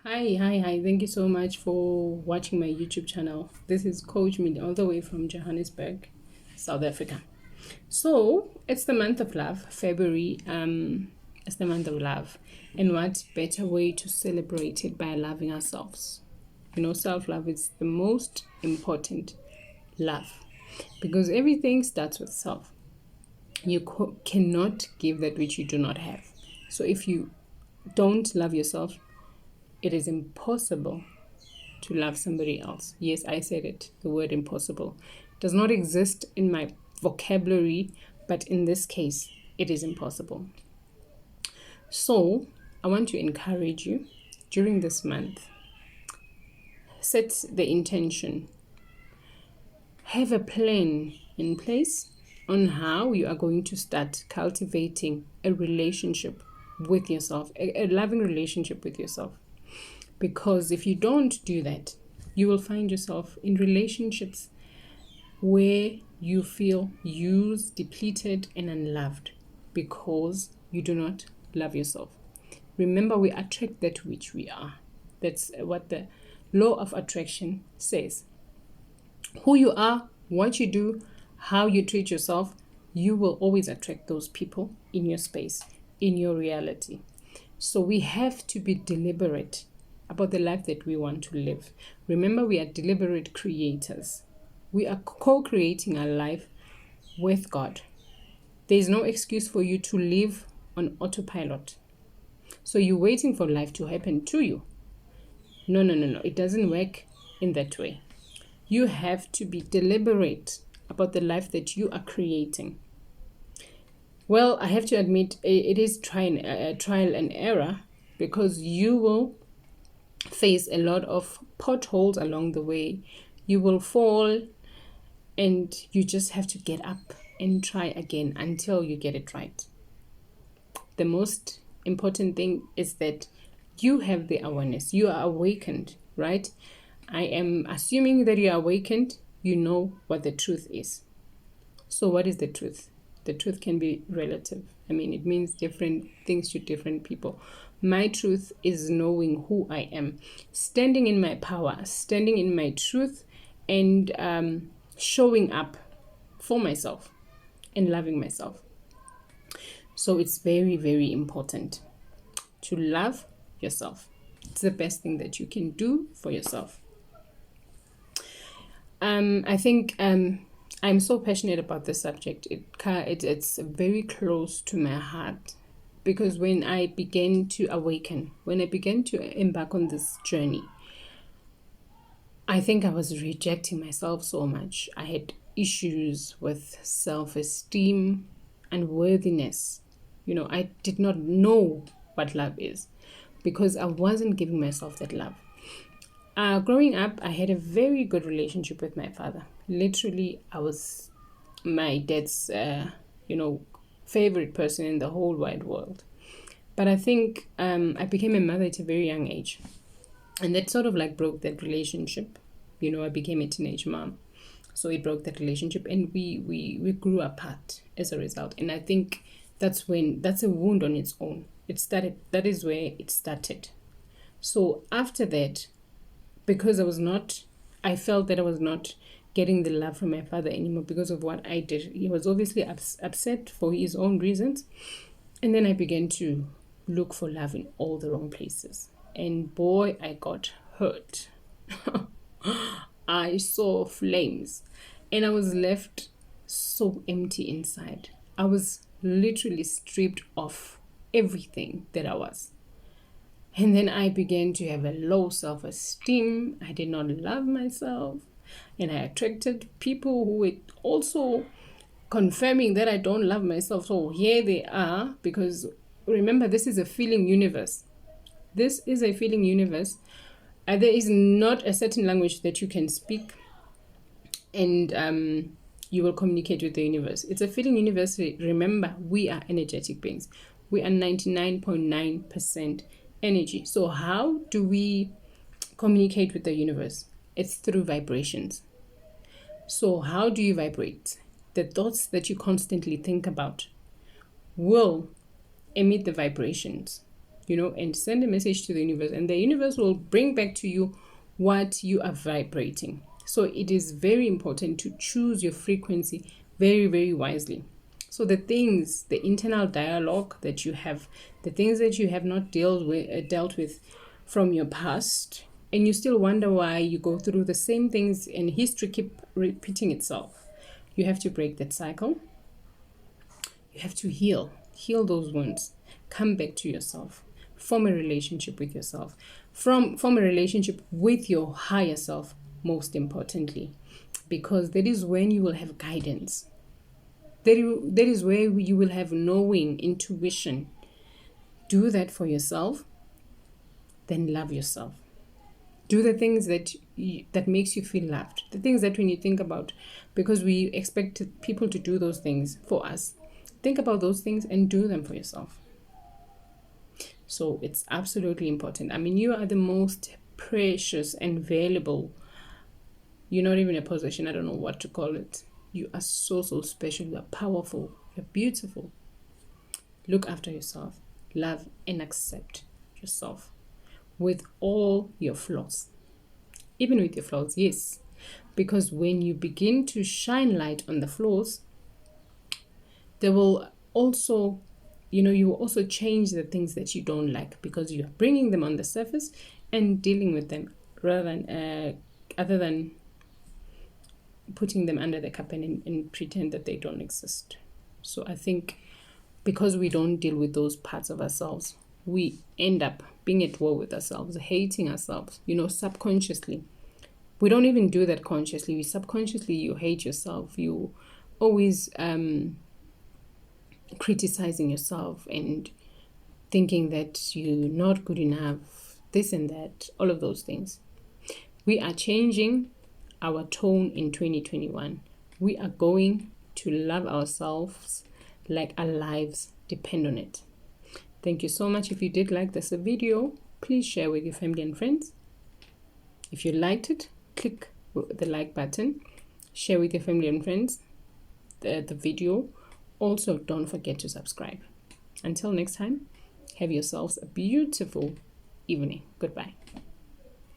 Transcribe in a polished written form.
Hi. Thank you so much for watching my YouTube channel. This is Coach Mid, all the way from Johannesburg, South Africa. So it's the month of love, February. It's the month of love, and what better way to celebrate it by loving ourselves? Self-love is the most important love because everything starts with self. You cannot give that which you do not have. So if you don't love yourself, it is impossible to love somebody else. Yes, I said it. The word impossible does not exist in my vocabulary, but in this case, it is impossible. So, I want to encourage you during this month, set the intention, have a plan in place on how you are going to start cultivating a relationship with yourself, a loving relationship with yourself. Because if you don't do that, you will find yourself in relationships where you feel used, depleted, and unloved because you do not love yourself. Remember, we attract that which we are. That's what the law of attraction says. Who you are, what you do, how you treat yourself, you will always attract those people in your space, in your reality. So we have to be deliberate about the life that we want to live. Remember, we are deliberate creators. We are co-creating our life with God. There is no excuse for you to live on autopilot. So you're waiting for life to happen to you. No. It doesn't work in that way. You have to be deliberate about the life that you are creating. Well, I have to admit, it is trial and error because you will face a lot of potholes along the way. You will fall and you just have to get up and try again until you get it right. The most important thing is that you have the awareness. You are awakened, right? I am assuming that you are awakened. You know what the truth is. So what is the truth? The truth can be relative. It means different things to different people. My truth is knowing who I am, standing in my power, standing in my truth, and showing up for myself and loving myself. So it's very, very important to love yourself. It's the best thing that you can do for yourself. I think I'm so passionate about this subject. It's very close to my heart because when I began to awaken, when I began to embark on this journey, I think I was rejecting myself so much. I had issues with self-esteem and worthiness. I did not know what love is because I wasn't giving myself that love. Growing up, I had a very good relationship with my father. Literally, I was my dad's, favorite person in the whole wide world. But I think I became a mother at a very young age. And that sort of broke that relationship. I became a teenage mom. So it broke that relationship and we grew apart as a result. And I think that's a wound on its own. That is where it started. So after that, because I felt that I was not getting the love from my father anymore because of what I did. He was obviously upset for his own reasons. And then I began to look for love in all the wrong places. And boy, I got hurt. I saw flames. And I was left so empty inside. I was literally stripped of everything that I was. And then I began to have a low self-esteem. I did not love myself. And I attracted people who were also confirming that I don't love myself. So here they are, because remember, this is a feeling universe. This is a feeling universe. There is not a certain language that you can speak and you will communicate with the universe. It's a feeling universe. Remember, we are energetic beings. We are 99.9% energy. So how do we communicate with the universe? It's through vibrations. So how do you vibrate? The thoughts that you constantly think about will emit the vibrations. and send a message to the universe, and the universe will bring back to you what you are vibrating. So it is very important to choose your frequency very, very wisely. So the internal dialogue that you have, the things that you have not dealt with from your past, and you still wonder why you go through the same things and history keep repeating itself. You have to break that cycle. You have to heal those wounds, come back to yourself, form a relationship with yourself, form a relationship with your higher self, most importantly, because that is when you will have guidance. That is where you will have knowing, intuition. Do that for yourself, then love yourself. Do the things that makes you feel loved. The things that when you think about, because we expect people to do those things for us. Think about those things and do them for yourself. So it's absolutely important. I mean, you are the most precious and valuable. You're not even a possession. I don't know what to call it. You are so, so special. You are powerful. You're beautiful. Look after yourself. Love and accept yourself with all your flaws. Even with your flaws, yes. Because when you begin to shine light on the flaws, they will also, you will also change the things that you don't like, because you're bringing them on the surface and dealing with them other than putting them under the carpet and pretend that they don't exist. So I think because we don't deal with those parts of ourselves, we end up being at war with ourselves, hating ourselves, subconsciously. We don't even do that consciously. Subconsciously, you hate yourself. You always criticizing yourself and thinking that you're not good enough, this and that, all of those things. We are changing our tone in 2021. We are going to love ourselves like our lives depend on it. Thank you so much. If you did like this video, please share with your family and friends. If you liked it, click the like button. Share with your family and friends the video. Also, don't forget to subscribe. Until next time, have yourselves a beautiful evening. Goodbye.